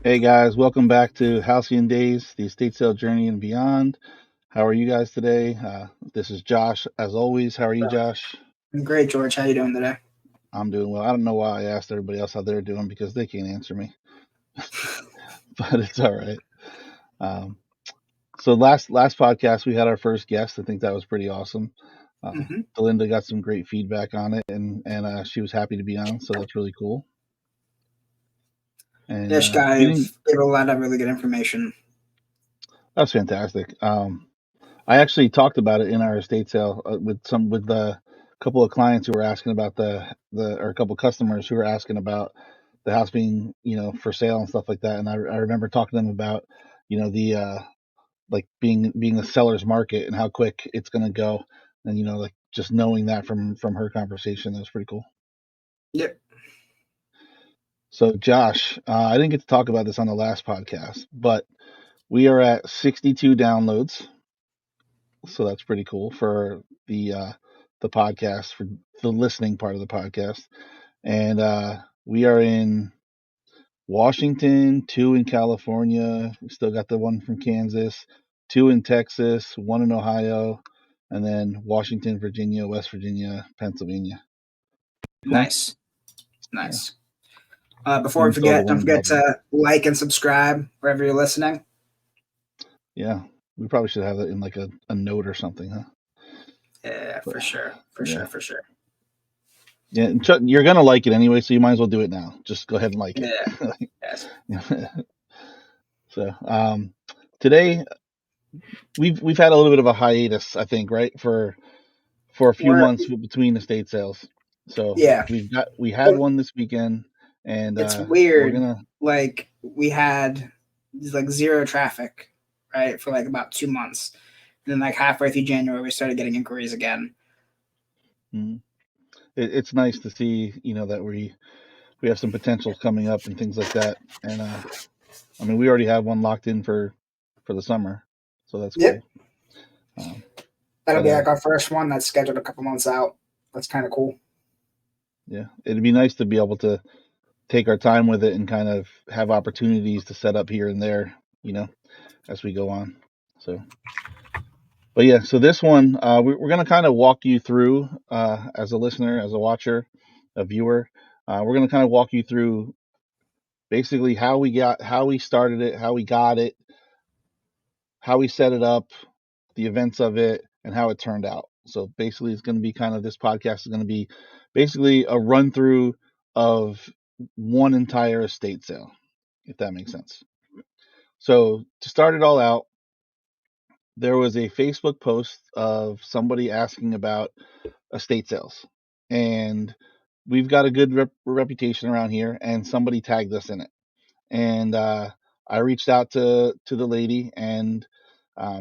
Hey guys, welcome back to Halcyon Days, the estate sale journey and beyond. How are you guys today? This is Josh, as always. How are you, Josh? I'm great, George. How you doing today? I'm doing well. I don't know why I asked everybody else how they're doing because they can't answer me, but it's all right. Um, so last podcast we had our first guest. I think that was pretty awesome. hmm Belinda got some great feedback on it, and she was happy to be on. So that's really cool. And This guy we didn't. gave a lot of really good information. That's fantastic. I actually talked about it in our estate sale with a couple of clients who were asking about the or a couple of customers who were asking about the house being for sale and stuff like that. And I remember talking to them about the like being a seller's market and how quick it's going to go, and like just knowing that from her conversation, that was pretty cool. Yep. So Josh, I didn't get to talk about this on the last podcast, but we are at 62 downloads, so that's pretty cool for the podcast, for the listening part of the podcast. And we are in Washington, two in California. We still got the one from Kansas, two in Texas, one in Ohio, and then Washington, Virginia, West Virginia, Pennsylvania. Cool. Nice. Yeah. Nice. Before And we we still have forget, the don't one in forget Baltimore. to like and subscribe wherever you're listening. Yeah. We probably should have that in like a note or something, huh? Yeah, But for sure. For yeah. sure. For sure. Yeah, and Chuck, you're gonna like it anyway, so you might as well do it now. Just go ahead and like Yeah. it. Yes. So today we've had a little bit of a hiatus, I think, right, for a few We're months between estate sales. So yeah. we had Well, one this weekend, and it's we're weird. gonna. Like we had like zero traffic, right, for like about 2 months, and then like halfway through January we started getting inquiries again. mm, it's nice to see that we have some potentials coming up and things like that. And I mean, we already have one locked in for the summer, so that's Yep. cool. Um, That'll but be like our first one that's scheduled a couple months out. That's kind of cool. yeah, it'd be nice to be able to take our time with it and kind of have opportunities to set up here and there, you know, as we go on. So, but yeah, so this one, we're going to kind of walk you through, as a listener, as a watcher, a viewer. We're going to kind of walk you through basically how we started it, how we got it, how we set it up, the events of it, and how it turned out. So basically, it's going to be kind of this podcast is going to be basically a run through of one entire estate sale, if that makes sense. So to start it all out, there was a Facebook post of somebody asking about estate sales, and we've got a good reputation around here, and somebody tagged us in it, and I reached out to the lady, and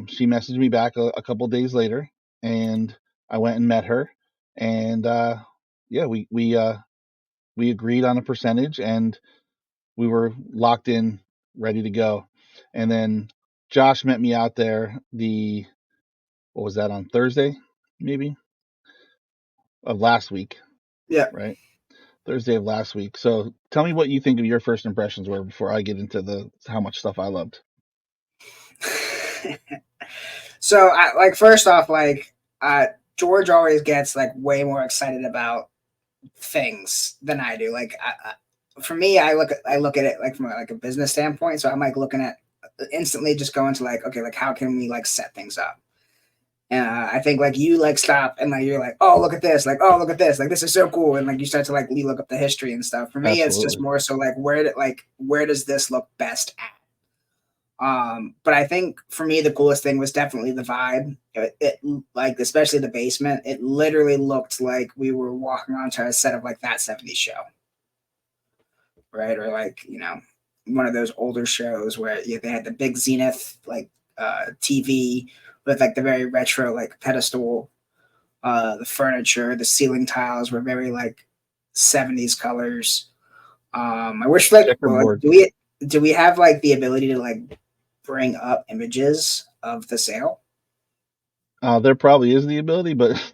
she messaged me back a couple days later, and I went and met her, and yeah, we agreed on a percentage, and we were locked in, ready to go. And then Josh met me out there, the what was that, on Thursday, maybe, of last week, Yeah. right? Thursday of last week. So tell me what you think of your first impressions were before I get into the how much stuff I loved. So, like, first off, like, George always gets like way more excited about things than I do. Like, for me, I look at it like from like a business standpoint. So I'm like looking at instantly just going to like, okay, like how can we like set things up? And I think like you like stop and like you're like, oh look at this, like oh look at this, like this is so cool, and like you start to like you look up the history and stuff. For me, it's just Absolutely. more so like where does this look best at? But I think for me, the coolest thing was definitely the vibe. It like, especially the basement, it literally looked like we were walking onto a set of like that 70s show, right? Or like, one of those older shows where they had the big Zenith, like, TV with like the very retro, like pedestal. The furniture, the ceiling tiles were very like 70s colors. I wish like, well, like, Checkerboard. do we have like the ability to like bring up images of the sale? There probably is the ability, but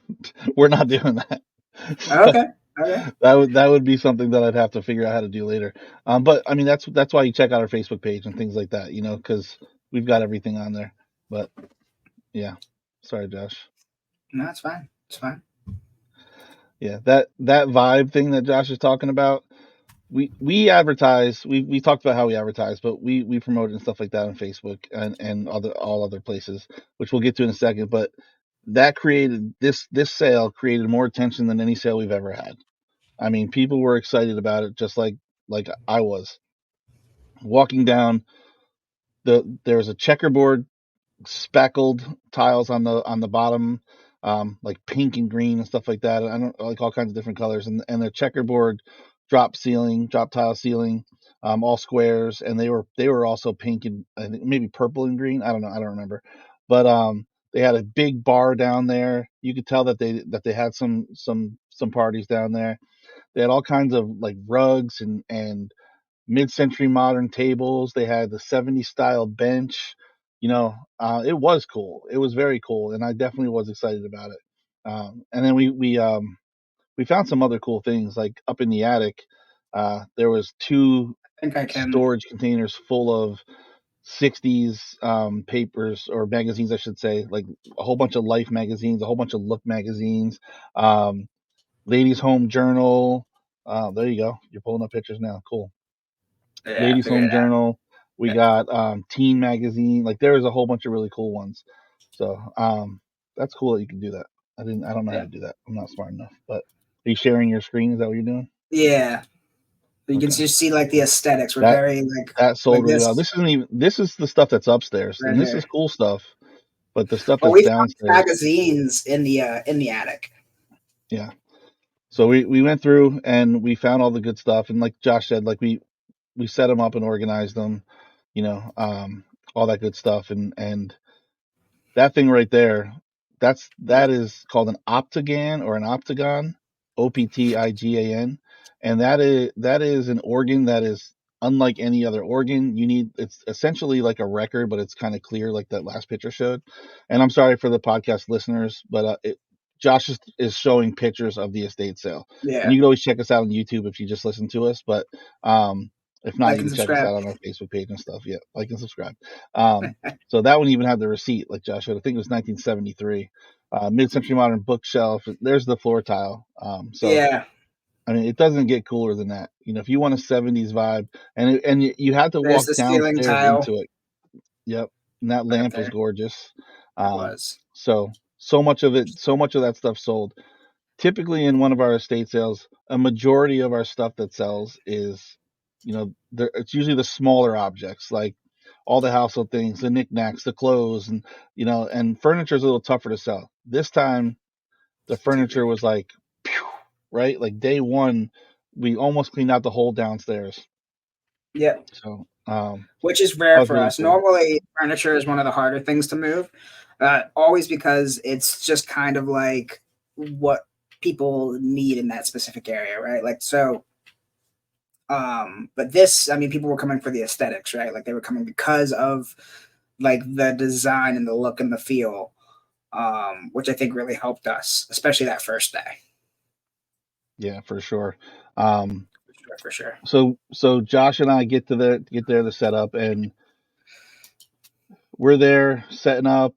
we're not doing that. So, Okay. Okay. That would be something that I'd have to figure out how to do later. But I mean that's why you check out our Facebook page and things like that, because we've got everything on there. But yeah, sorry, Josh. No, it's fine. It's fine. Yeah, that vibe thing that Josh is talking about. We advertise. We talked about how we advertise, but we promote and stuff like that on Facebook and all other places, which we'll get to in a second. But that created this sale created more attention than any sale we've ever had. I mean, people were excited about it, just like I was. Walking down there was a checkerboard speckled tiles on the bottom, like pink and green and stuff like that. I don't like all kinds of different colors, and the checkerboard drop tile ceiling, all squares, and they were also pink and I think maybe purple and green. I don't know, I don't remember, but they had a big bar down there. You could tell that they had some parties down there. They had all kinds of like rugs and mid-century modern tables. They had the '70s style bench. It was cool. It was very cool, and I definitely was excited about it. And then we found some other cool things like up in the attic. There was two I think I can. storage containers full of '60s papers or magazines, I should say, like a whole bunch of Life magazines, a whole bunch of Look magazines, um, Ladies Home Journal. There you go. You're pulling up pictures now. Cool. Yeah, I Ladies figured Home it out. Journal. We Yeah. got Teen Magazine. Like there was a whole bunch of really cool ones. So that's cool that you can do that. I don't know how Yeah. to do that. I'm not smart enough. But are you sharing your screen? Is that what you're doing? Yeah. You can Okay. just see like the aesthetics were That very that like sold really well. this This is the stuff that's upstairs, right and this is here. cool stuff. But the stuff Well, that's we found downstairs, magazines in the attic. yeah. So we went through and we found all the good stuff, and like Josh said, like we set them up and organized them, you know, all that good stuff, and that thing right there, Yeah. that is called an optigan or an optagon, Optigan, and that is an organ that is unlike any other organ. It's essentially like a record, but it's kind of clear, like that last picture showed. And I'm sorry for the podcast listeners, but Josh is showing pictures of the estate sale, and Yeah. you can always check us out on YouTube if you just listen to us. But if not, Like you and can check us subscribe. out on our Facebook page and stuff. Yeah, like and subscribe. Um, so that one even had the receipt, like Josh showed. I think it was 1973. Mid-century modern bookshelf. There's the floor tile. So Yeah. I mean, it doesn't get cooler than that. If you want a '70s vibe, and you had to There's walk the ceiling downstairs tile into it. Yep, and that right up lamp was there. gorgeous. It Um, was. so much of it, so much of that stuff sold. Typically, in one of our estate sales, a majority of our stuff that sells is, it's usually the smaller objects like all the household things, the knickknacks, the clothes, and furniture is a little tougher to sell. This time, the TV. furniture was like, phew, right? Like day one, we almost cleaned out the whole downstairs. Yep. So Which is that rare was for really us. cool. Normally, furniture is one of the harder things to move, always because it's just kind of like what people need in that specific area, right? Like so. But this, I mean, people were coming for the aesthetics, right? Like they were coming because of like the design and the look and the feel, which I think really helped us, especially that first day. Yeah, for sure. Um, For sure, for sure. so Josh and I get there to set up, and we're there setting up.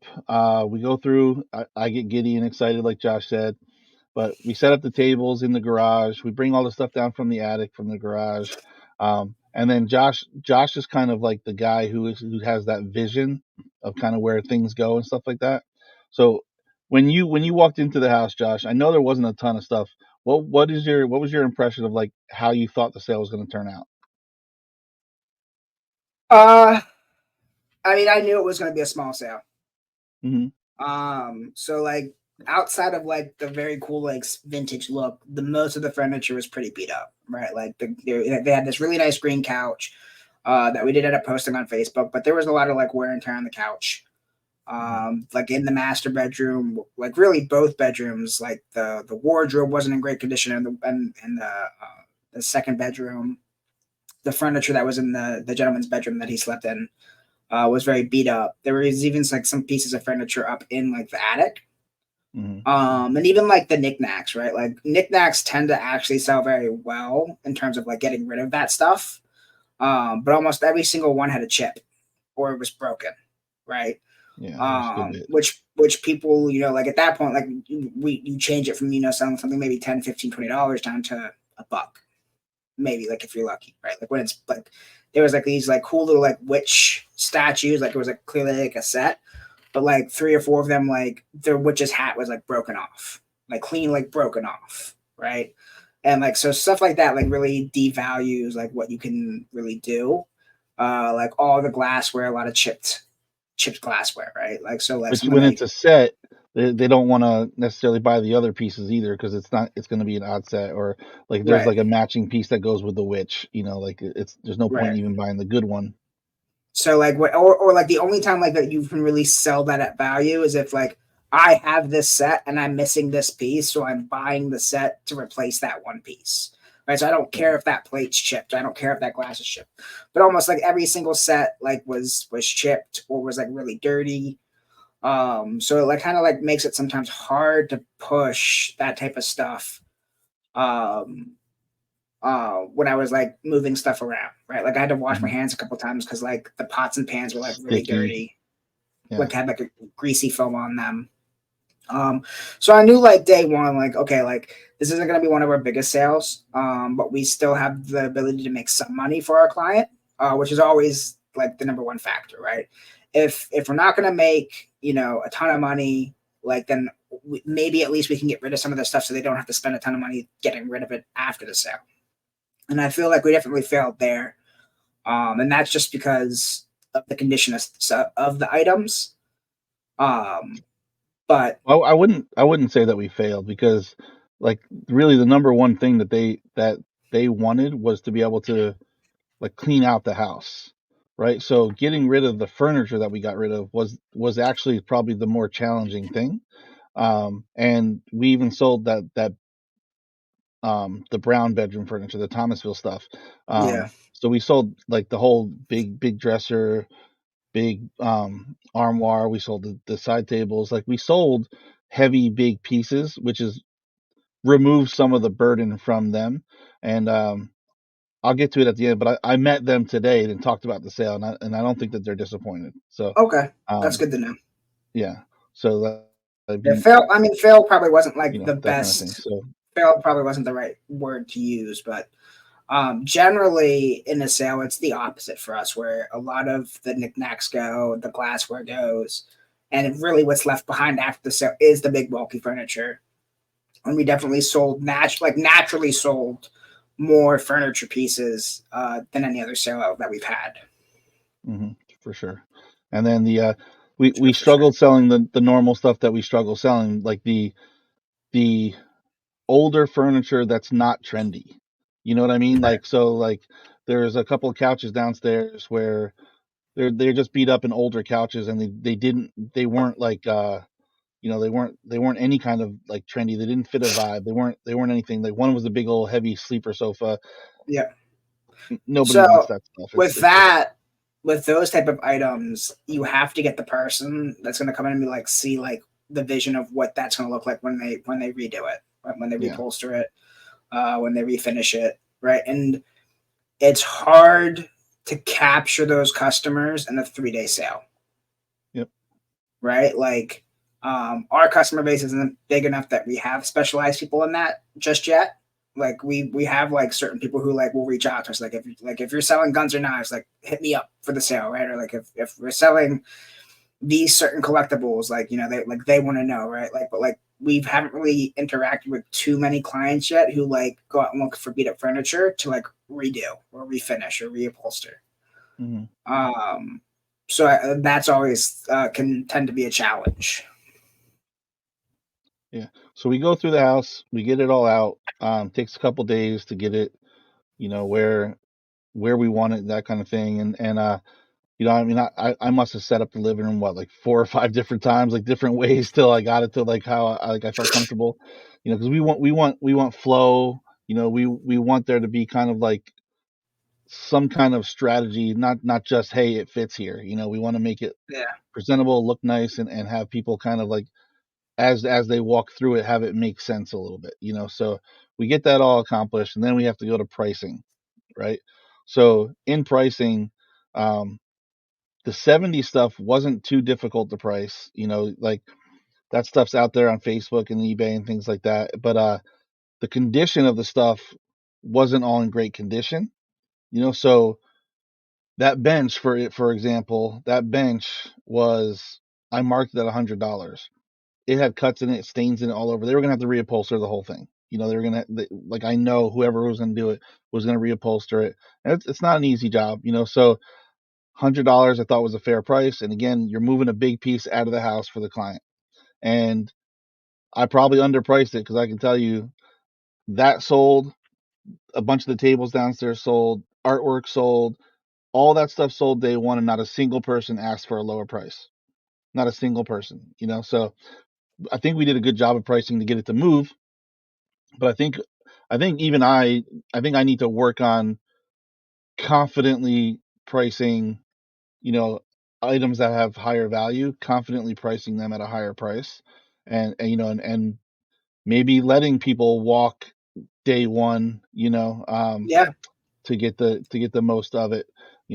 We go through. I get giddy and excited, like Josh said. But we set up the tables in the garage. We bring all the stuff down from the attic, from the garage, and then Josh is kind of like the guy who has that vision of kind of where things go and stuff like that. So when you walked into the house, Josh, I know there wasn't a ton of stuff. What was your impression of like how you thought the sale was going to turn out? Uh, I mean, I knew it was going to be a small sale. Hmm. So like outside of like the very cool like vintage look, the most of the furniture was pretty beat up, right? Like they had this really nice green couch that we did end up posting on Facebook, but there was a lot of like wear and tear on the couch. Like in the master bedroom, like really both bedrooms, like the wardrobe wasn't in great condition, and the second bedroom, the furniture that was in the gentleman's bedroom that he slept in was very beat up. There was even like some pieces of furniture up in like the attic. Hmm. And even like the knickknacks, right? Like knickknacks tend to actually sell very well in terms of like getting rid of that stuff. But almost every single one had a chip or it was broken, right? Yeah, that was a good bit. Which people, like at that point, like you change it from, selling something maybe 10, 15, $20 down to a buck, maybe, like if you're lucky, right? Like when it's like there was like these like cool little like witch statues, like it was like clearly like a set, but like three or four of them, like their witch's hat was like broken off, like clean, like broken off, right? And like so stuff like that like really devalues like what you can really do. Like all the glassware, a lot of chipped glassware, right? Like so like Which someone when like it's a set, they don't want to necessarily buy the other pieces either because it's going to be an odd set or like there's right, like a matching piece that goes with the witch. Like it's there's no point right. even buying the good one. So like what or like the only time like that you can really sell that at value is if like I have this set and I'm missing this piece, so I'm buying the set to replace that one piece. Right. So I don't Yeah. care if that plate's chipped. I don't care if that glass is chipped. But almost like every single set like was chipped or was like really dirty. So it like kind of like makes it sometimes hard to push that type of stuff. Um when I was like moving stuff around, right? Like I had to wash my Hmm. hands a couple times because like the pots and pans were like really Sticky. dirty, Yeah. like had like a greasy film on them. Um, so I knew like day one, like okay, like this isn't gonna be one of our biggest sales, but we still have the ability to make some money for our client, which is always like the number one factor, right? If we're not gonna make a ton of money, like then maybe at least we can get rid of some of the stuff so they don't have to spend a ton of money getting rid of it after the sale. And I feel like we definitely failed there. And that's just because of the condition of the items. Um, but I wouldn't say that we failed because like really the number one thing that they wanted was to be able to like clean out the house, right? So getting rid of the furniture that we got rid of was actually probably the more challenging thing. And we even sold the brown bedroom furniture, the Thomasville stuff. yeah, So we sold like the whole big dresser, big armoire. We sold the side tables. Like we sold heavy big pieces, which is removed some of the burden from them. And I'll get to it at the end, but I met them today and talked about the sale, and I don't think that they're disappointed. So, okay, that's um, good to know. yeah, so that'd Yeah, be fail. I mean, fail probably wasn't like the that kind of thing. best. So, Fail probably wasn't the right word to use, but generally in a sale, it's the opposite for us, where a lot of the knickknacks go, the glassware goes, and really what's left behind after the sale is the big bulky furniture. And we definitely sold naturally sold more furniture pieces than any other sale that we've had. hmm, for sure. And then we For sure. struggled selling the normal stuff that we struggle selling, like the older furniture that's not trendy. You know what I mean? Right. Like so, like there's a couple of couches downstairs where they're just beat up in older couches, and they weren't like they weren't any kind of like trendy. They didn't fit a vibe. They weren't anything. Like one was a big old heavy sleeper sofa. Yeah. Nobody wants So that stuff. It's with it's just that, with those type of items, you have to get the person that's going to come in and be like see like the vision of what that's going to look like when they redo it, right? When they yeah. reupholster it, when they refinish it, right? And it's hard to capture those customers in a 3 day sale, Yep. right? Like our customer base isn't big enough that we have specialized people in that just yet. Like we have like certain people who like will reach out to us if you're selling guns or knives, like hit me up for the sale, right? Or like if we're selling these certain collectibles, like they want to know, right? Like but like we haven't really interacted with too many clients yet who like go out and look for beat up furniture to like redo or refinish or reupholster. Hmm. Um, so that's always can tend to be a challenge. Yeah. So we go through the house. We get it all out. Takes a couple days to get it. Where we want it, that kind of thing. And I mean, I must have set up the living room what like four or five different times, like different ways till I got it to like how I felt comfortable. Because we want flow. We want there to be kind of like some kind of strategy, not just hey it fits here. We want to make it Yeah, presentable, look nice, and have people kind of like as they walk through it, have it make sense a little bit, so we get that all accomplished, and then we have to go to pricing, right? So in pricing, um, the 70 stuff wasn't too difficult to price, like that stuff's out there on Facebook and eBay and things like that. But the condition of the stuff wasn't all in great condition, so that bench, for example, that bench was, I marked it at $100. It had cuts in it, stains in it all over. They were gonna have to reupholster the whole thing. They were like, I know whoever was gonna do it was gonna reupholster it. And it's not an easy job, so $100 I thought was a fair price. And again, you're moving a big piece out of the house for the client. And I probably underpriced it, because I can tell you that sold, a bunch of the tables downstairs sold, artwork sold, all that stuff sold day one, and not a single person asked for a lower price. Not a single person, So I think we did a good job of pricing to get it to move. But I think even I think I need to work on confidently pricing, you know, items that have higher value, confidently pricing them at a higher price, and maybe letting people walk day one, Yeah, to get the most of it.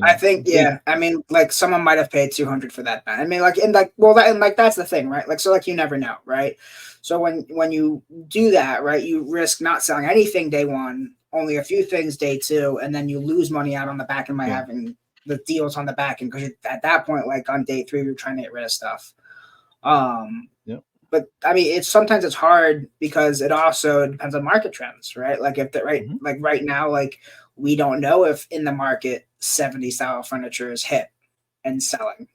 I think, Big. yeah. I mean, like someone might have paid 200 for that. I mean, like, and like, well, that, and like that's the thing, right? Like, so like you never know, right? So when you do that, right, you risk not selling anything day one, only a few things day two, and then you lose money out on the back end by Yeah. having the deals on the back end, because at that point, like on day three, you're trying to get rid of stuff. Um, Yeah. but I mean, it's sometimes it's hard because it also depends on market trends, right? Like if the right, Hmm. like right now, like we don't know if in the market 70 style furniture is hit and selling,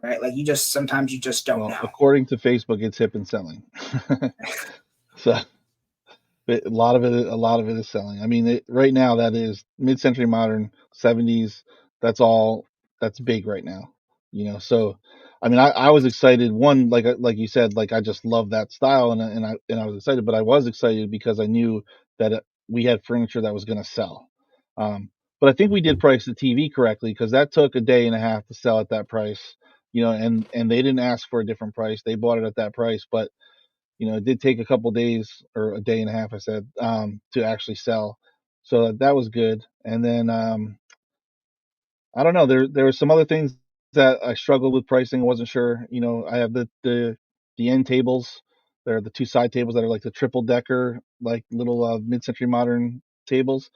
right? Like sometimes you just don't Well, know. according to Facebook, it's hip and selling. So a lot of it is selling. I mean, right now that is mid-century modern, 70s. That's all. That's big right now. So I mean, I was excited. One, like you said, like I just love that style, and I was excited. But I was excited because I knew that we had furniture that was going to sell. Um, but I think we did price the TV correctly, because that took a day and a half to sell at that price. And they didn't ask for a different price. They bought it at that price, but it did take a couple days, or a day and a half, I said, to actually sell. So that was good. And then I don't know. There were some other things that I struggled with pricing. I wasn't sure. I have the end tables. They're the two side tables that are like the triple decker, like little mid-century modern tables,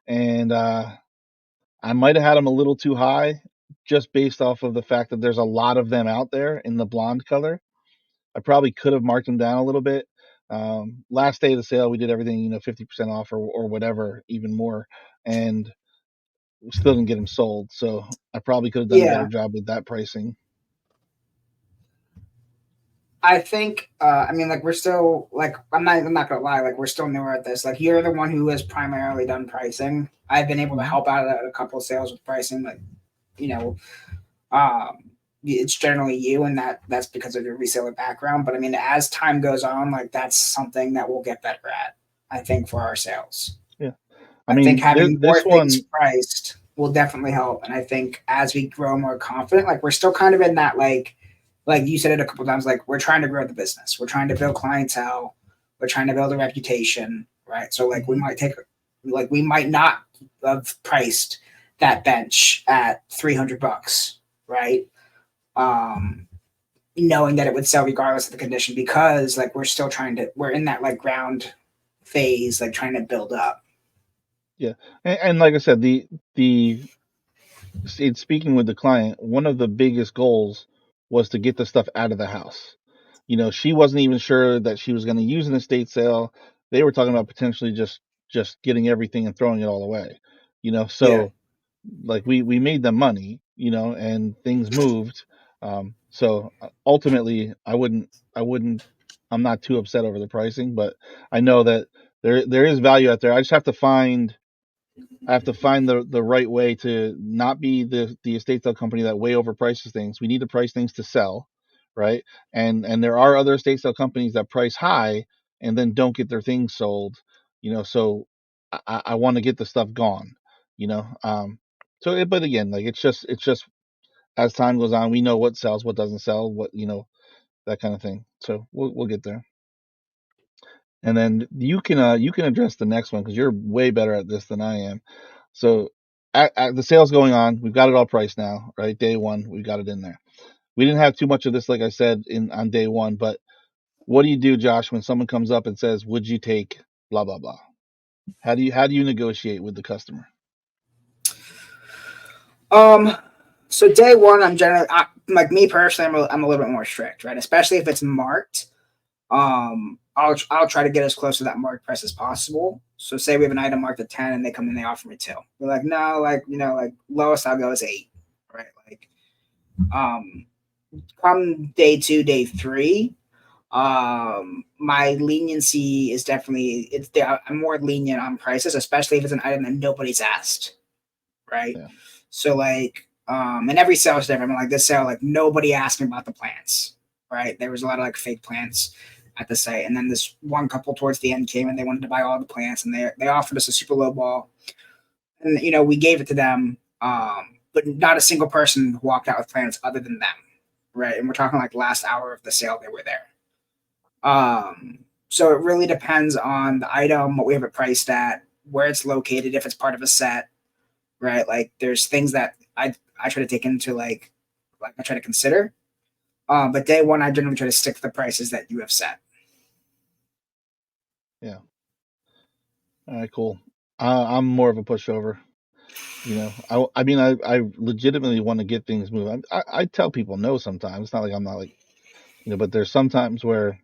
and I might have had them a little too high, just based off of the fact that there's a lot of them out there in the blonde color. I probably could have marked them down a little bit. Last day of the sale, we did everything, 50% off, or whatever, even more, and we still didn't get them sold. So I probably could have done a better Yeah, job with that pricing. I think. I mean, like we're still like I'm not gonna lie, like we're still newer at this. Like you're the one who has primarily done pricing. I've been able to Hmm. help out at a couple of sales with pricing, like you know, um, it's generally you, and that's because of your reseller background. But I mean, as time goes on, like that's something that we'll get better at. I think for our sales, Yeah, I I think mean, having more this things one. priced will definitely help. And I think as we grow more confident, like we're still kind of in that like you said it a couple of times, like we're trying to grow the business, we're trying to build clientele, we're trying to build a reputation, right? So like Mhm. we might not have priced that bench at $300, right? um, Knowing that it would sell regardless of the condition, because like we're in that like ground phase, like trying to build up. Yeah, and like I said, the in speaking with the client, one of the biggest goals was to get the stuff out of the house. She wasn't even sure that she was going to use an estate sale. They were talking about potentially just getting everything and throwing it all away. Yeah. So like we made them money, and things moved. So ultimately, I wouldn't I'm not too upset over the pricing, but I know that there is value out there. I have to find the right way to not be the estate sale company that way overprices things. We need to price things to sell, right? And there are other estate sale companies that price high and then don't get their things sold. So I want to get the stuff gone. You know, but again, like it's just as time goes on, we know what sells, what doesn't sell, what. that kind of thing. So we'll get there. And then you can address the next one because you're way better at this than I am. So at the sale's going on. We've got it all priced now, right? Day one, we got it in there. We didn't have too much of this, like I said, in on day one. But what do you do, Josh, when someone comes up and says, "Would you take blah blah blah"? How do you negotiate with the customer? Um, so day one, I'm generally like me personally, I'm a little bit more strict, right? Especially if it's marked. I'll try to get as close to that marked price as possible. So say we have an item marked at 10 and they come in, they offer me 2. We're like, no, like, like lowest I'll go is 8, right? Like, um, come day 2, day 3, my leniency is definitely it's there. I'm more lenient on prices, especially if it's an item that nobody's asked, right? Yeah, So like, and every sale is different. I mean, like this sale, like nobody asked me about the plants, right? There was a lot of like fake plants at the site, and then this one couple towards the end came and they wanted to buy all the plants, and they offered us a super low ball, and we gave it to them, but not a single person walked out with plants other than them, right? And we're talking like last hour of the sale they were there. So it really depends on the item, what we have it priced at, where it's located, if it's part of a set, right? Like there's things that I try to take into like I try to consider. But day one, I generally try to stick to the prices that you have set. yeah. All right, cool. I'm more of a pushover. I mean, I legitimately want to get things moving. I tell people no sometimes. It's not like I'm not like, but there's sometimes where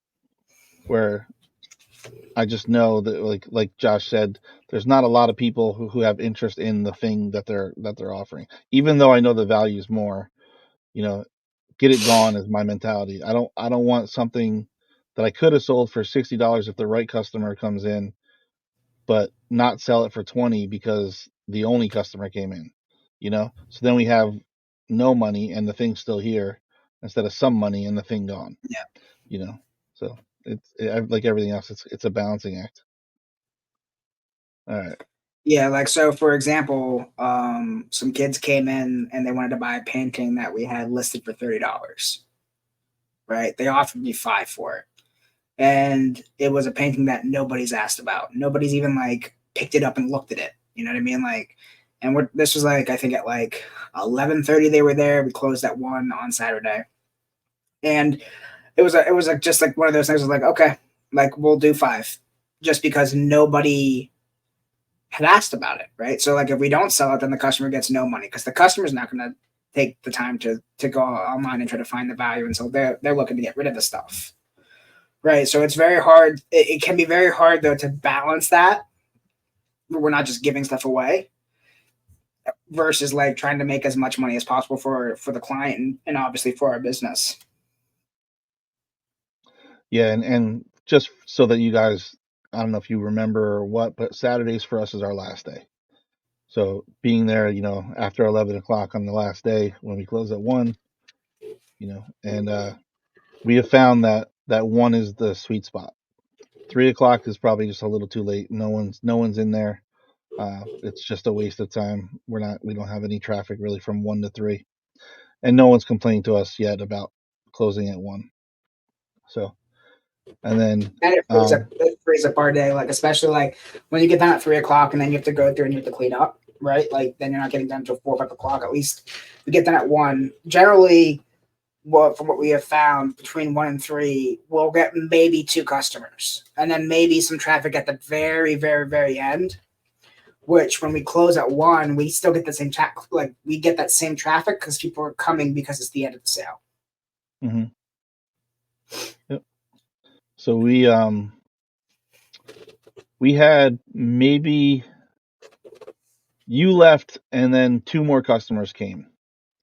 I just know that like Josh said, there's not a lot of people who have interest in the thing that they're offering. Even though I know the value is more, you know, get it gone is my mentality. I don't want something that I could have sold for $60 if the right customer comes in, but not sell it for 20 because the only customer came in. So then we have no money and the thing's still here instead of some money and the thing gone, Yeah. you know. So like everything else, it's a balancing act. All right. Yeah, like so for example, some kids came in and they wanted to buy a painting that we had listed for $30. Right? They offered me 5 for it. And it was a painting that nobody's asked about. Nobody's even like picked it up and looked at it. You know what I mean? Like, and this was like I think at like 11:30 they were there. We closed at 1 on Saturday, and it was like just like one of those things. Was like okay, like we'll do 5, just because nobody had asked about it, right? So like if we don't sell it, then the customer gets no money because the customer's not going to take the time to go online and try to find the value, and so they're looking to get rid of the stuff. Right. So it's very hard. It can be very hard though to balance that. We're not just giving stuff away versus like trying to make as much money as possible for the client and obviously for our business. Yeah, and just so that you guys, I don't know if you remember or what, but Saturdays for us is our last day. So being there, after 11 o'clock on the last day when we close at 1, and we have found that 1 is the sweet spot. 3 o'clock is probably just a little too late. No one's in there. It's just a waste of time. We don't have any traffic really from 1 to 3, and no one's complained to us yet about closing at 1. So, and then, And it frees up our day, like especially like when you get done at 3 o'clock and then you have to go through and you have to clean up, right? Like then you're not getting done until 4 or 5 o'clock. At least we get done at 1. Generally, well, from what we have found, between 1 and 3, we'll get maybe 2 customers, and then maybe some traffic at the very, very, very end. Which, when we close at 1, we still get the same like we get that same traffic because people are coming because it's the end of the sale. mhm, yep. So we had maybe you left and then 2 more customers came,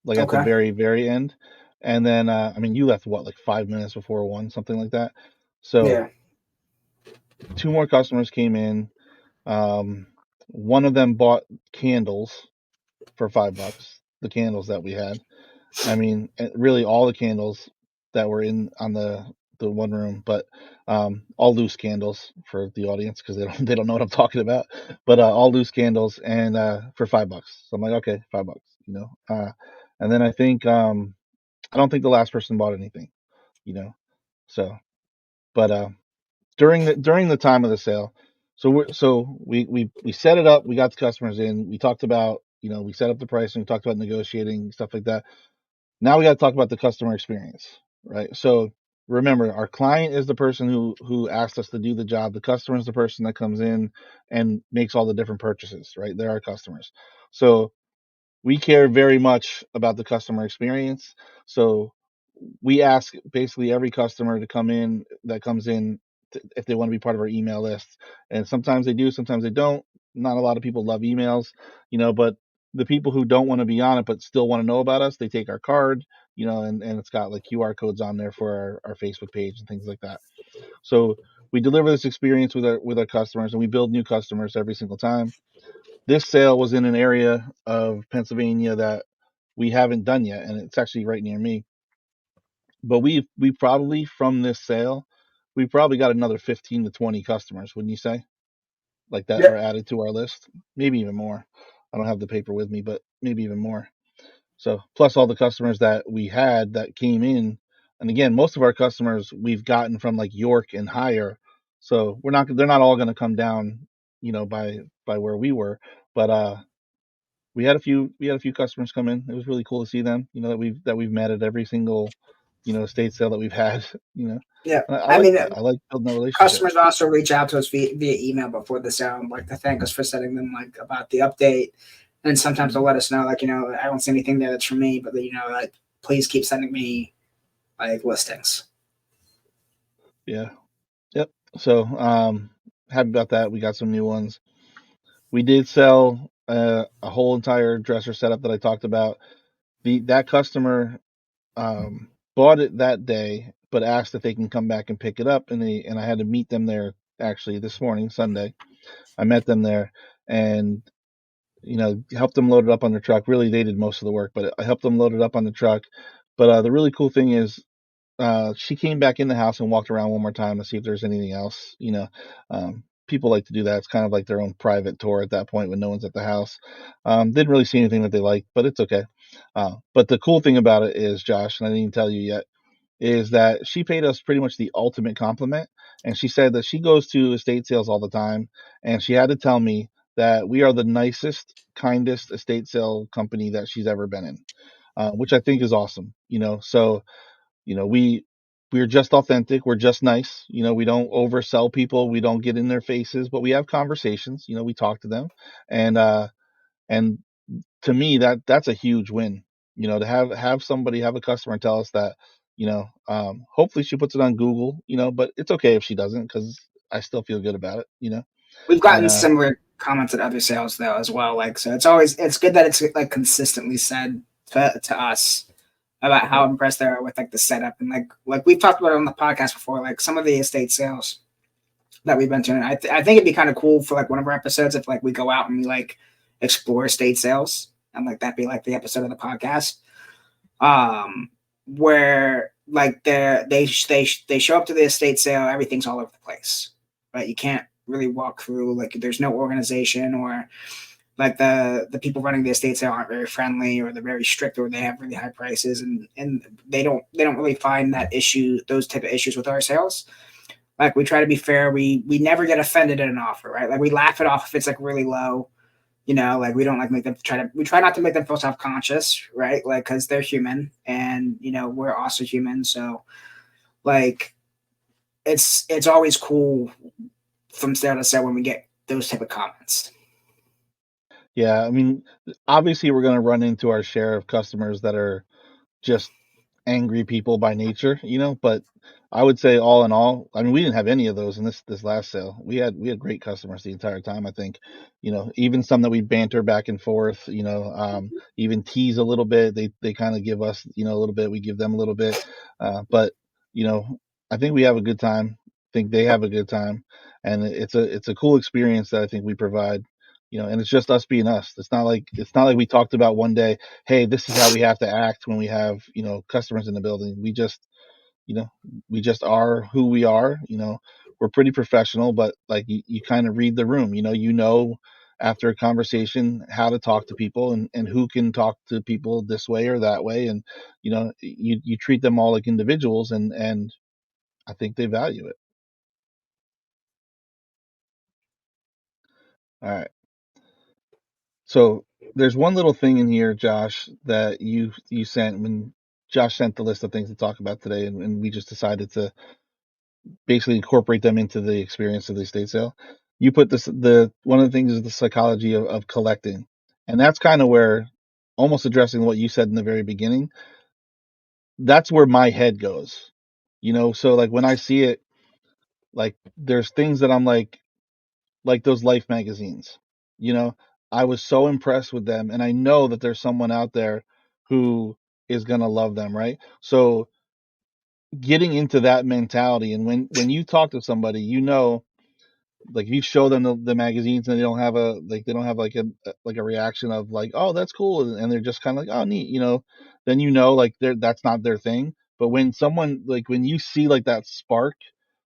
like at the Okay. very, very end. And then, I mean, you left what, like 5 minutes before 1, something like that. So Yeah. 2 more customers came in. Um, one of them bought candles for $5, the candles that we had. I mean, really all the candles that were in on the one room, but all loose candles for the audience because they don't know what I'm talking about. But all loose candles and for $5. So I'm like, okay, $5. And then I don't think the last person bought anything. You know. So, but during the time of the sale, so we set it up. We got the customers in. We talked about, we set up the pricing. We talked about negotiating stuff like that. Now we got to talk about the customer experience, right? So remember, our client is the person who asked us to do the job. The customer is the person that comes in and makes all the different purchases, right? They're our customers. So we care very much about the customer experience. So we ask basically every customer to come in that comes in if they want to be part of our email list. And sometimes they do, sometimes they don't. Not a lot of people love emails, but the people who don't want to be on it but still want to know about us, they take our card, and it's got like QR codes on there for our Facebook page and things like that. So we deliver this experience with our customers, and we build new customers every single time. This sale was in an area of Pennsylvania that we haven't done yet, and it's actually right near me. But we probably from this sale, we probably got another 15 to 20 customers, wouldn't you say? Like that are Yep. added to our list, maybe even more. I don't have the paper with me, but maybe even more. So plus all the customers that we had that came in, and again, most of our customers we've gotten from like York and higher. So they're not all going to come down, by where we were, but we had a few customers come in. It was really cool to see them, that we've met at every single, estate sale that we've had. you know Yeah. I I like mean, that. I like building a relationship. customers also reach out to us via email before the sale, like to thank us for sending them like about the update. And sometimes they'll Mhm. let us know, like, I don't see anything there that's for me, but like, please keep sending me like listings. Yeah. Yep. So happy about that. We got some new ones. We did sell a whole entire dresser setup that I talked about. That customer bought it that day, but asked if they can come back and pick it up, and I had to meet them there actually this morning, Sunday. I met them there, and helped them load it up on their truck. Really, they did most of the work, but I helped them load it up on the truck. But the really cool thing is, she came back in the house and walked around one more time to see if there's anything else. People like to do that. It's kind of like their own private tour at that point when no one's at the house. Didn't really see anything that they liked, but it's okay. But the cool thing about it is, Josh, and I didn't even tell you yet, is that she paid us pretty much the ultimate compliment. And she said that she goes to estate sales all the time. And she had to tell me that we are the nicest, kindest estate sale company that she's ever been in, which I think is awesome. So, we're just authentic. We're just nice. We don't oversell people. We don't get in their faces, but we have conversations. We talk to them. And to me, that's a huge win. To have somebody, have a customer tell us that. Hopefully she puts it on Google. But it's okay if she doesn't, because I still feel good about it. We've And gotten similar comments at other sales though as well. Like, so it's good that it's like consistently said to us about how yep, impressed they are with like the setup, and like we've talked about it on the podcast before, like some of the estate sales that we've been to. I think it'd be kind of cool for like one of our episodes if like we go out and we like explore estate sales, and like that be like the episode of the podcast, where like they show up to the estate sale, everything's all over the place, right? You can't really walk through, like there's no organization, or like the people running the estate sale aren't very friendly, or they're very strict, or they have really high prices, and they don't really find those type of issues with our sales. Like, we try to be fair. We never get offended at an offer, right? Like, we laugh it off if it's like really low. Like, we don't like make them we try not to make them feel self-conscious, right? Like, because they're human, and we're also human. So like, it's always cool from sale to sale when we get those type of comments. yeah. I mean, obviously we're going to run into our share of customers that are just angry people by nature, but I would say all in all, I mean, we didn't have any of those in this last sale. We had great customers the entire time, I think. Even some that we banter back and forth, even tease a little bit. They kind of give us, a little bit, we give them a little bit. But, you know, I think we have a good time. I think they have a good time, and it's a cool experience that I think we provide. And it's just us being us. It's not like we talked about one day, hey, this is how we have to act when we have, customers in the building. You know, we just are who we are. We're pretty professional, but like you kind of read the room. After a conversation how to talk to people, and who can talk to people this way or that way, and you treat them all like individuals, and I think they value it. All right. So there's one little thing in here, Josh, that you sent when Josh sent the list of things to talk about today, and we just decided to basically incorporate them into the experience of the estate sale. You put this the one of the things is the psychology of collecting, and that's kind of where, almost addressing what you said in the very beginning, that's where my head goes. So like when I see it, like there's things that I'm like those Life magazines. You know, I was so impressed with them, and I know that there's someone out there who is gonna love them, right? So getting into that mentality, and when you talk to somebody, like if you show them the magazines and they don't have like a reaction of like, oh, that's cool, and they're just kind of like, oh, neat, then like that's not their thing. But when someone, like when you see like that spark,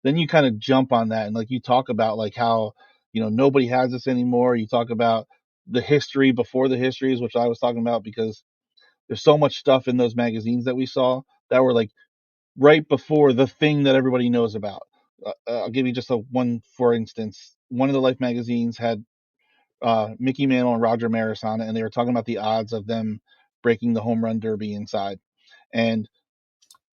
then you kind of jump on that, and like you talk about like how nobody has this anymore. You talk about the history before the histories, which I was talking about, because there's so much stuff in those magazines that we saw that were like right before the thing that everybody knows about. I'll give you just a one for instance. One of the Life magazines had Mickey Mantle and Roger Maris on it, and they were talking about the odds of them breaking the home run derby inside. And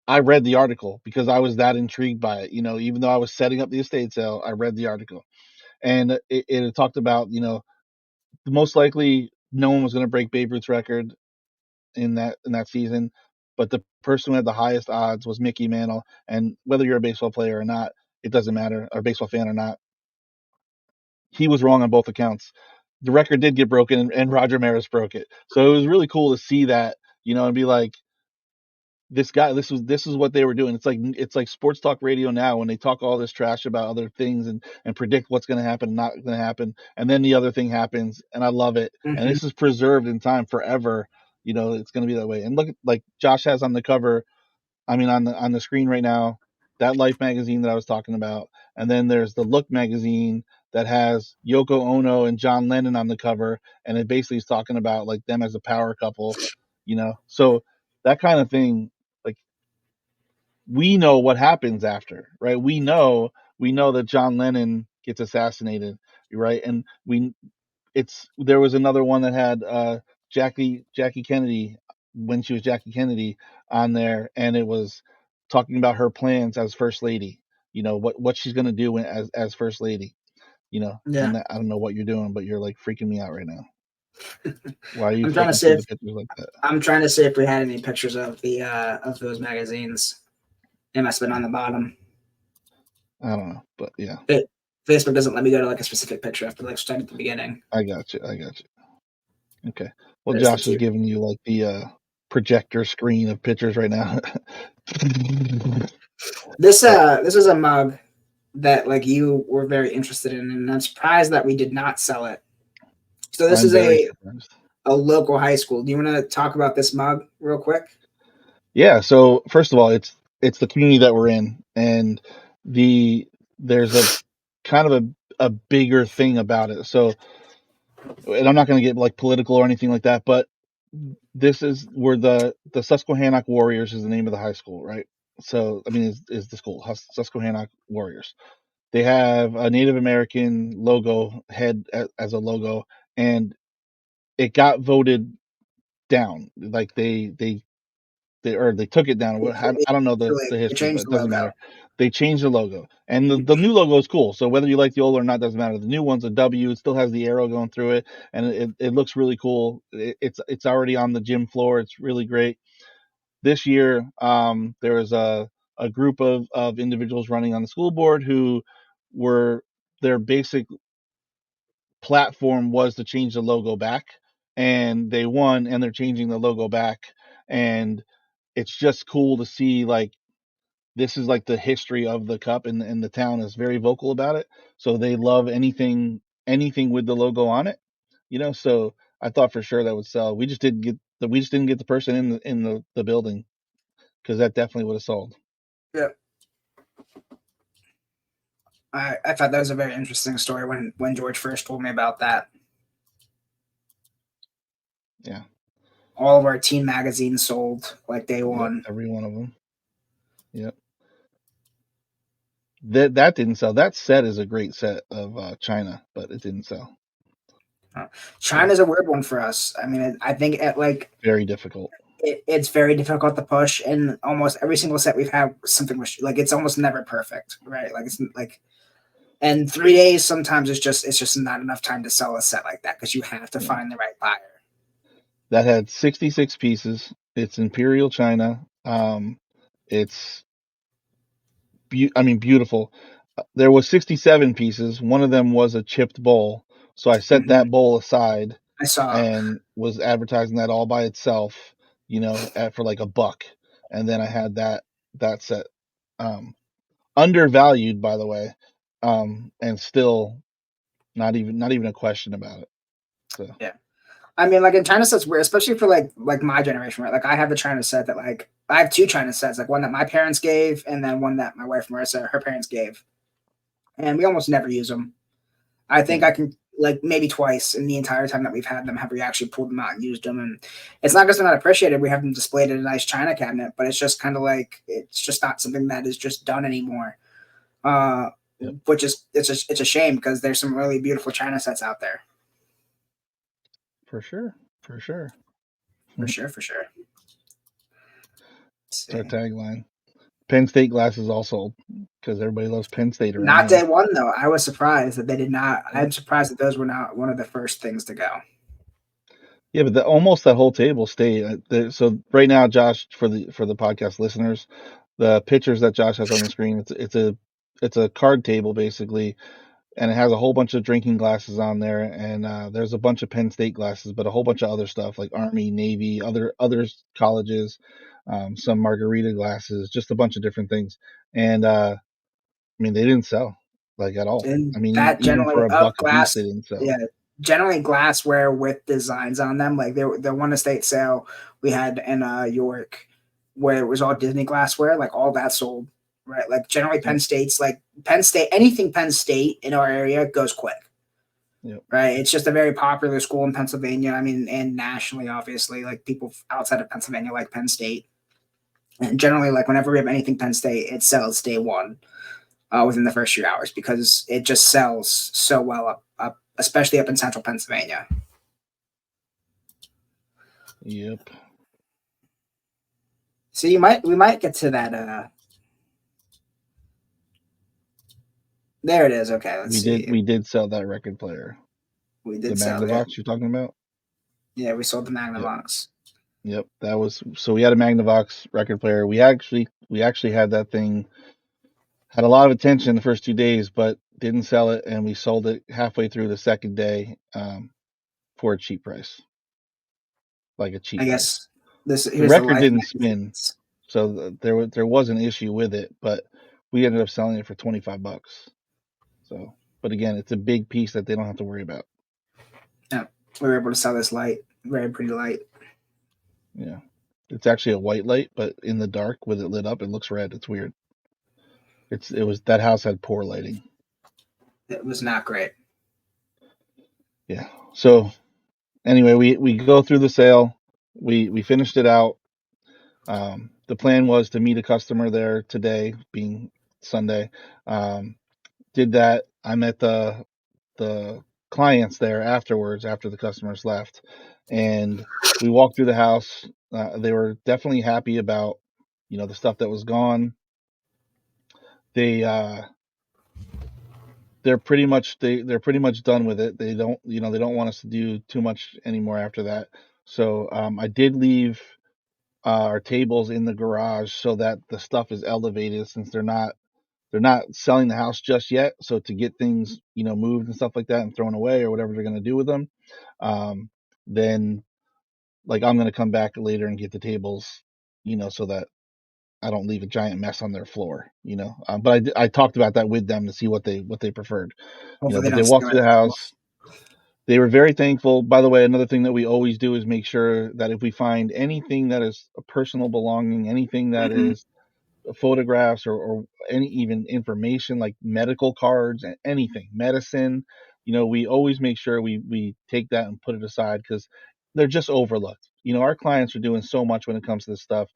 I read the article because I was that intrigued by it. Even though I was setting up the estate sale, I read the article, and it had talked about most likely no one was going to break Babe Ruth's record in that season, but the person who had the highest odds was Mickey Mantle. And whether you're a baseball player or not, it doesn't matter, or a baseball fan or not, he was wrong on both accounts. The record did get broken, and Roger Maris broke it. So it was really cool to see that, and be like, this is what they were doing. It's like sports talk radio now when they talk all this trash about other things and predict what's going to happen and not going to happen, and then the other thing happens, and I love it. And Mm-hmm. this is preserved in time forever. It's going to be that way. And look, like Josh has on the cover, I mean on the screen right now, that Life magazine that I was talking about, and then there's the Look magazine that has Yoko Ono and John Lennon on the cover, and it basically is talking about like them as a power couple. So that kind of thing, like we know what happens after, right? We know that John Lennon gets assassinated, right? And there was another one that had Jackie Kennedy, when she was Jackie Kennedy, on there, and it was talking about her plans as first lady. What she's gonna do as first lady. Yeah. And I don't know what you're doing, but you're like freaking me out right now. Why are you I'm trying to flipping see through if the pictures like that? I'm trying to see if we had any pictures of the of those magazines. It must have been on the bottom. I don't know, but yeah, It, Facebook doesn't let me go to like a specific picture. I have to like start at the beginning. I got you. I got you. Okay. Well, There's the Josh is two. giving you like the projector screen of pictures right now. This is a mug that like you were very interested in, and I'm surprised that we did not sell it. So this I'm is very surprised. a local high school. Do you want to talk about this mug real quick? Yeah. So first of all, it's the community that we're in, and there's a kind of a bigger thing about it. So, and I'm not going to get like political or anything like that, but this is where the Susquehannock Warriors is the name of the high school, right? So, I mean, is the school Susquehannock Warriors? They have a Native American logo head as a logo, and it got voted down. Like they took it down. I don't know the They history, but changed it the doesn't logo. matter. They changed the logo, and the new logo is cool. So whether you like the old or not doesn't matter. The new one's a W. It still has the arrow going through it, and it looks really cool. It's already on the gym floor. It's really great. This year, there was a group of individuals running on the school board who were their basic platform was to change the logo back, and they won, and they're changing the logo back. And it's just cool to see like this is like the history of the cup, and the town is very vocal about it, so they love anything with the logo on it. So I thought for sure that would sell. We just didn't get the person in the building, because that definitely would have sold. Yeah, I thought that was a very interesting story when George first told me about that. Yeah. All of our teen magazines sold like day Yep, one. every one of them. Yep. that didn't sell. That set is a great set of China, but it didn't sell. So China's a weird one for us. I mean, I think at like very difficult. it's very difficult to push, and almost every single set we've had something was like it's almost never perfect, right? Like it's like and 3 days sometimes it's just not enough time to sell a set like that because you have to Yeah. find the right buyer. That had 66 pieces. It's Imperial China. It's I mean beautiful. There was 67 pieces. One of them was a chipped bowl, so I set Hmm. that bowl aside I saw. and was advertising that all by itself, for like $1. And then I had that set, um, undervalued, by the way, and still not even a question about it. So Yeah. I mean, like in China sets, weird, especially for like my generation, right? Like I have a China set that like I have two China sets, like one that my parents gave, and then one that my wife Marissa her parents gave, and we almost never use them. I think yeah, I can like maybe twice in the entire time that we've had them have we actually pulled them out and used them, and it's not because they're not appreciated. We have them displayed in a nice China cabinet, but it's just kind of like it's just not something that is just done anymore. Uh, yep, which is it's a shame because there's some really beautiful China sets out there for sure, for sure. for sure, for sure. Let's It's our see. tagline. Penn State glasses also, because everybody loves Penn State around Not day here. one though. I was surprised that they did not. Yeah, I'm surprised that those were not one of the first things to go. yeah, but almost that whole table stayed. So right now, Josh, for the podcast listeners, the pictures that Josh has on the screen, it's a card table basically, and it has a whole bunch of drinking glasses on there, and there's a bunch of Penn State glasses, but a whole bunch of other stuff like Army, Navy, other colleges, some margarita glasses, just a bunch of different things. And I mean, they didn't sell like at all. And I mean, that even for generally a of buck a piece, they glass, didn't sell. yeah, generally glassware with designs on them. Like the one estate sale we had in York, where it was all Disney glassware, like all that sold. Right, like generally Yep, Penn State, anything Penn State in our area goes quick. yep, Right, it's just a very popular school in Pennsylvania. I mean, and nationally, obviously, like people outside of Pennsylvania like Penn State. And generally, like whenever we have anything Penn State, it sells day one within the first few hours because it just sells so well up, especially up in central Pennsylvania. yep. So we might get to that. There it is. Okay, let's We did see. we did sell that record player, We the did sell it. Magnavox you're talking about. Yeah, we sold the Yep, Magnavox. yep. That was so we had a Magnavox record player. We actually had that thing. Had a lot of attention the first 2 days, but didn't sell it, and we sold it halfway through the second day, for a cheap price, like a I cheap price. guess this The here's the record Life didn't spin, magazines. so there was an issue with it, but we ended up selling it for $25. So, but again, it's a big piece that they don't have to worry about. Yeah, we were able to sell this light, very pretty light. Yeah, it's actually a white light, but in the dark with it lit up, it looks red. It's weird. It was that house had poor lighting. It was not great. Yeah. So anyway, we go through the sale. We finished it out. The plan was to meet a customer there today, being Sunday. Um, did that. I met the clients there afterwards, after the customers left, and we walked through the house. They were definitely happy about the stuff that was gone. They they're pretty much done with it. They don't want us to do too much anymore after that. So I did leave our tables in the garage so that the stuff is elevated, since they're not selling the house just yet. So to get things moved and stuff like that and thrown away or whatever they're going to do with them, um, then like I'm going to come back later and get the tables, so that I don't leave a giant mess on their floor. But I talked about that with them to see what they preferred. Hopefully, they But they don't steal walked it through the house. themselves. They were very thankful. By the way, another thing that we always do is make sure that if we find anything that is a personal belonging, anything that Mm-hmm. is photographs, or any even information like medical cards and anything, medicine, we always make sure we take that and put it aside, because they're just overlooked. Our clients are doing so much when it comes to this stuff.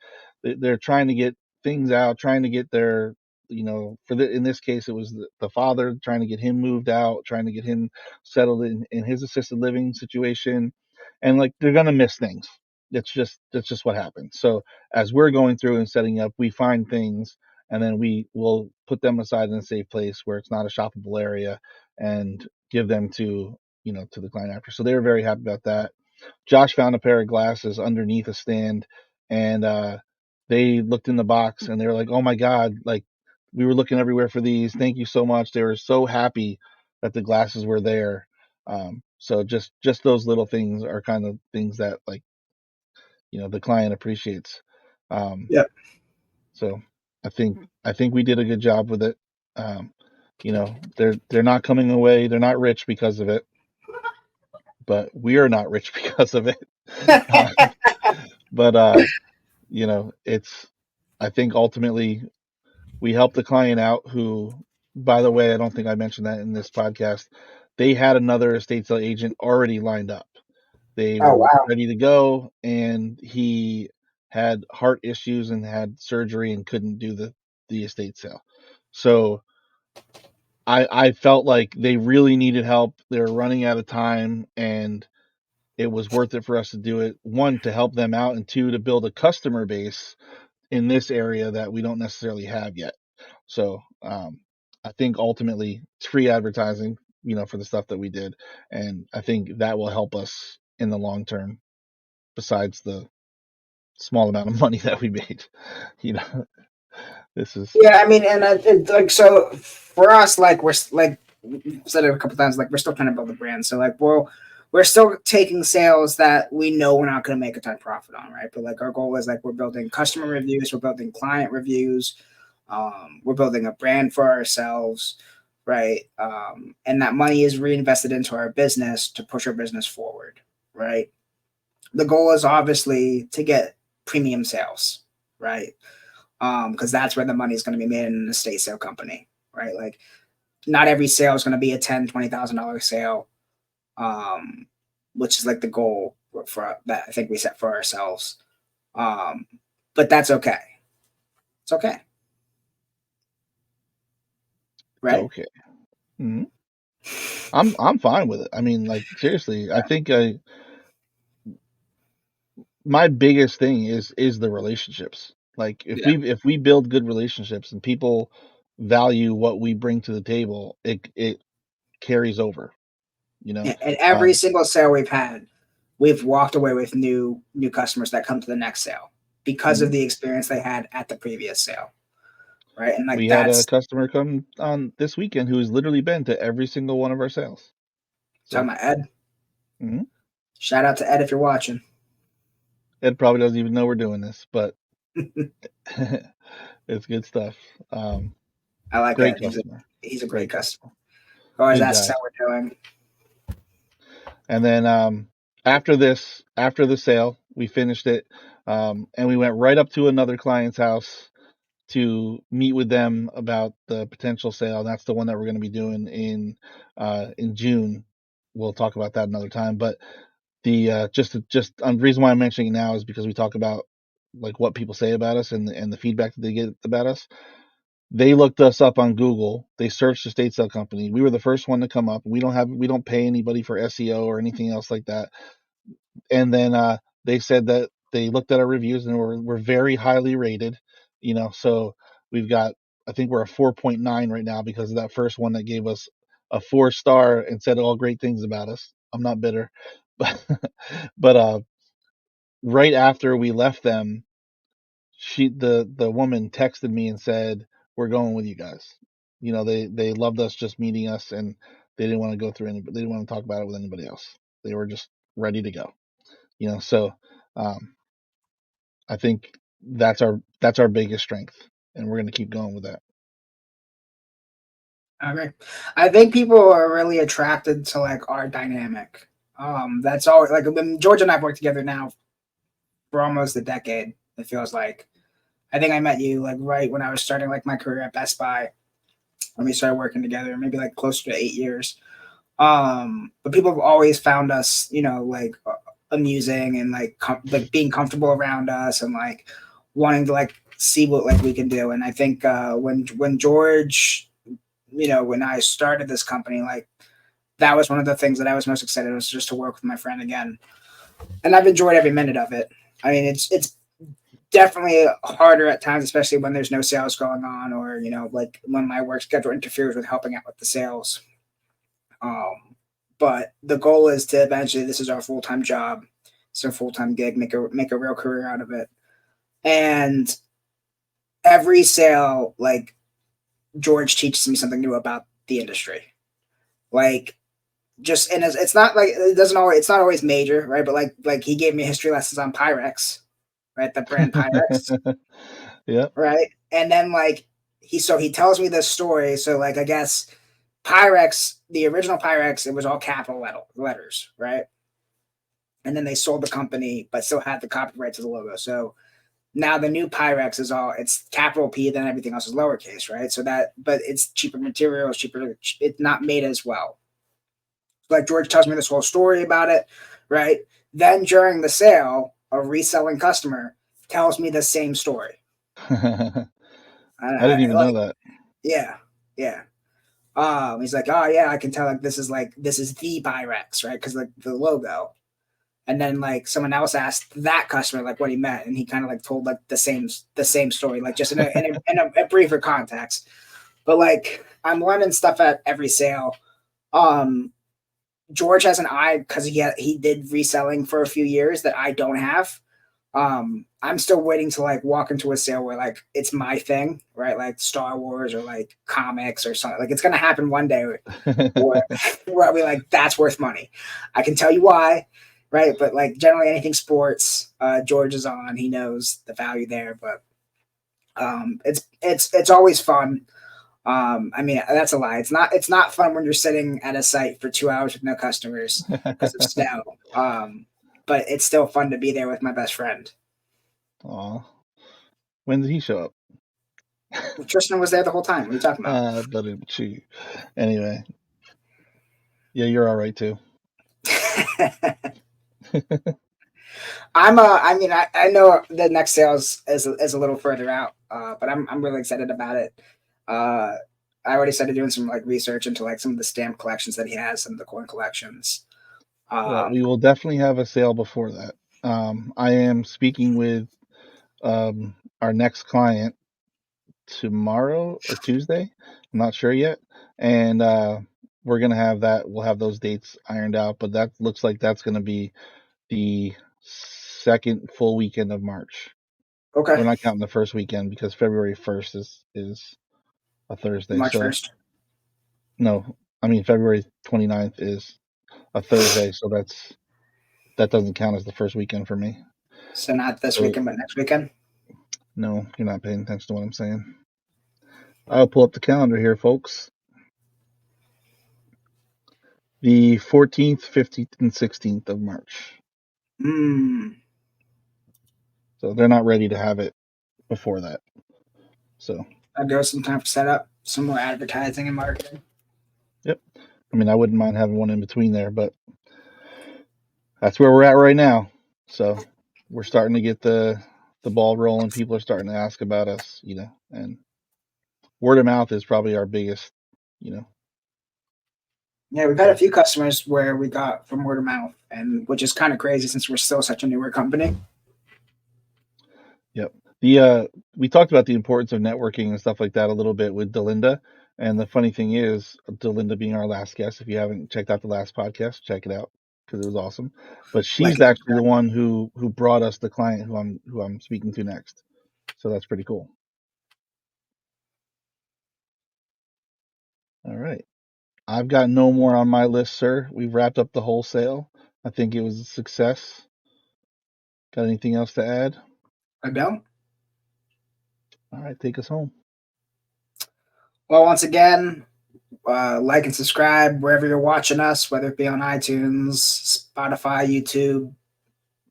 They're trying to get things out, trying to get their in this case, it was the father trying to get him moved out, trying to get him settled in his assisted living situation, and like they're gonna miss things. That's just what happens. So as we're going through and setting up, we find things, and then we will put them aside in a safe place where it's not a shoppable area, and give them to the client after. So they were very happy about that. Josh found a pair of glasses underneath a stand, and they looked in the box and they were like, "Oh my god! Like we were looking everywhere for these. Thank you so much." They were so happy that the glasses were there. So just those little things are kind of things that like the client appreciates. Um, Yep. so I think we did a good job with it. Um, they're not coming away. They're not rich because of it, but we are not rich because of it. Uh, but it's I think ultimately we helped the client out who, by the way, I don't think I mentioned that in this podcast. They had another estate sale agent already lined up. They Oh were wow. ready to go, and he had heart issues and had surgery and couldn't do the estate sale. So I felt like they really needed help. They were running out of time, and it was worth it for us to do it. One, to help them out, and two, to build a customer base in this area that we don't necessarily have yet. So I think ultimately it's free advertising, for the stuff that we did, and I think that will help us in the long term. Besides the small amount of money that we made, you know, this is Yeah, I mean, and like so for us, like like we've said it a couple times, like we're still trying to build a brand. So like we're still taking sales that we know we're not going to make a ton of profit on, right? But like our goal is like we're building customer reviews, we're building client reviews, we're building a brand for ourselves, right? And that money is reinvested into our business to push our business forward, right? The goal is obviously to get premium sales, right? Because that's where the money is going to be made in an estate sale company, right? Like not every sale is going to be a $10,000-$20,000 sale, um, which is like the goal for that I think we set for ourselves. Um, but that's okay. It's okay, right? okay. hmm I'm fine with it. I mean, like seriously, I think my biggest thing is the relationships. Like Yeah. if we build good relationships and people value what we bring to the table, it carries over. You know, Yeah. And every um, single sale we've had, we've walked away with new customers that come to the next sale because of mhm. the experience they had at the previous sale, right? And like We had a that's customer come on this weekend who has literally been to every single one of our sales. talking So about Ed. mhm. Shout out to Ed if you're watching. Ed probably doesn't even know we're doing this, but it's good stuff. Um, I like Great Ed. customer, He's a great great customer. customer, Always good asks guy. how we're doing. And then after the sale, we finished it, and we went right up to another client's house to meet with them about the potential sale. That's the one that we're going to be doing in June. We'll talk about that another time. But the just the reason why I'm mentioning it now is because we talk about like what people say about us and the feedback that they get about us. They looked us up on Google. They searched the state sale company. We were the first one to come up. We don't pay anybody for SEO or anything else like that. And then they said that they looked at our reviews and we're very highly rated. So we've got I think we're a 4.9 right now because of that first one that gave us a 4 star and said all great things about us. I'm not bitter, but but right after we left them, the woman texted me and said, "We're going with you guys." They loved us just meeting us, and they didn't want to go through they didn't want to talk about it with anybody else. They were just ready to go. So um, I think that's our biggest strength, and we're going to keep going with that. Okay. I think people are really attracted to like our dynamic. That's all. Like when George and I have worked together now for almost a decade. It feels like. I think I met you like right when I was starting like my career at Best Buy when we started working together, maybe like closer to 8 years. But people have always found us, like amusing and like like being comfortable around us and like wanting to like see what like we can do. And I think when George, when I started this company, like that was one of the things that I was most excited was just to work with my friend again, and I've enjoyed every minute of it. I mean, it's definitely harder at times, especially when there's no sales going on, or like when my work schedule interferes with helping out with the sales. But the goal is to eventually, this is our full time job, it's a full time gig, make a real career out of it. And every sale, like George teaches me something new about the industry. Like just and it's not like it doesn't always it's not always major, right? But like he gave me history lessons on Pyrex, right? The brand Pyrex, Yep. right? And then like he tells me this story. So like I guess Pyrex, the original Pyrex, it was all capital letters, right? And then they sold the company, but still had the copyright to the logo. So now the new Pyrex is all it's capital P, then everything else is lowercase, right? So that, but it's cheaper materials, cheaper. It's not made as well. Like George tells me this whole story about it, right? Then during the sale, a reselling customer tells me the same story. I I didn't even know like, that. yeah, yeah. He's like, oh yeah, I can tell like this is the Pyrex, right? Because like the logo. And then like someone else asked that customer like what he meant, and he kind of like told like the same story, like just in a briefer context. But like I'm learning stuff at every sale. Um, George has an eye because he did reselling for a few years that I don't have. I'm still waiting to like walk into a sale where like it's my thing, right? Like Star Wars or like comics or something. Like it's gonna happen one day where I'll be like, that's worth money. I can tell you why, right? But like generally anything sports, George is on. He knows the value there, but it's always fun. I mean that's a lie. It's not fun when you're sitting at a site for 2 hours with no customers because of snow. But it's still fun to be there with my best friend. Aw. When did he show up? Well, Tristan was there the whole time. What are you talking about? But shoot. Anyway, yeah, you're all right too. I mean, I know the next sale is a little further out, but I'm really excited about it. Uh, I already started doing some like research into like some of the stamp collections that he has, some of the coin collections. Well, Um, we will definitely have a sale before that. I am speaking with our next client tomorrow or Tuesday. I'm not sure yet. And we're gonna have that. We'll have those dates ironed out. But that looks like that's gonna be the second full weekend of March. okay, We're not counting the first weekend because February 1st is a Thursday. March So 1st. no, I mean February 29th is a Thursday. So that doesn't count as the first weekend for me. So not this So weekend, but next weekend. no, you're not paying attention to what I'm saying. I'll pull up the calendar here, folks. The 14th, 15th, and 16th of March. Hmm. So they're not ready to have it before that. So, I'll go some time for setup, some more advertising and marketing. yep. I mean, I wouldn't mind having one in between there, but that's where we're at right now. So we're starting to get the ball rolling. People are starting to ask about us, and word of mouth is probably our biggest, you know. Yeah, we've had a So, few customers where we got from word of mouth, and which is kind of crazy since we're still such a newer company. yep. We talked about the importance of networking and stuff like that a little bit with Delinda. And the funny thing is, Delinda being our last guest, if you haven't checked out the last podcast, check it out because it was awesome. But Like she's and actually the subscribe. one who brought us the client who I'm speaking to next. So that's pretty cool. All right. I've got no more on my list, sir. We've wrapped up the whole sale. I think it was a success. Got anything else to add? I don't. All right, take us home. Well, once again, like and subscribe wherever you're watching us, whether it be on iTunes, Spotify, YouTube,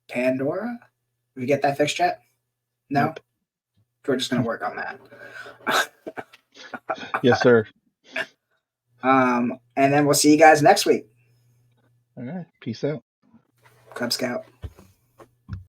Pandora. Did we get that fixed yet? No? Nope. We're just going to work on that. Yes, sir. And then we'll see you guys next week. All right. Peace out. Cub Scout.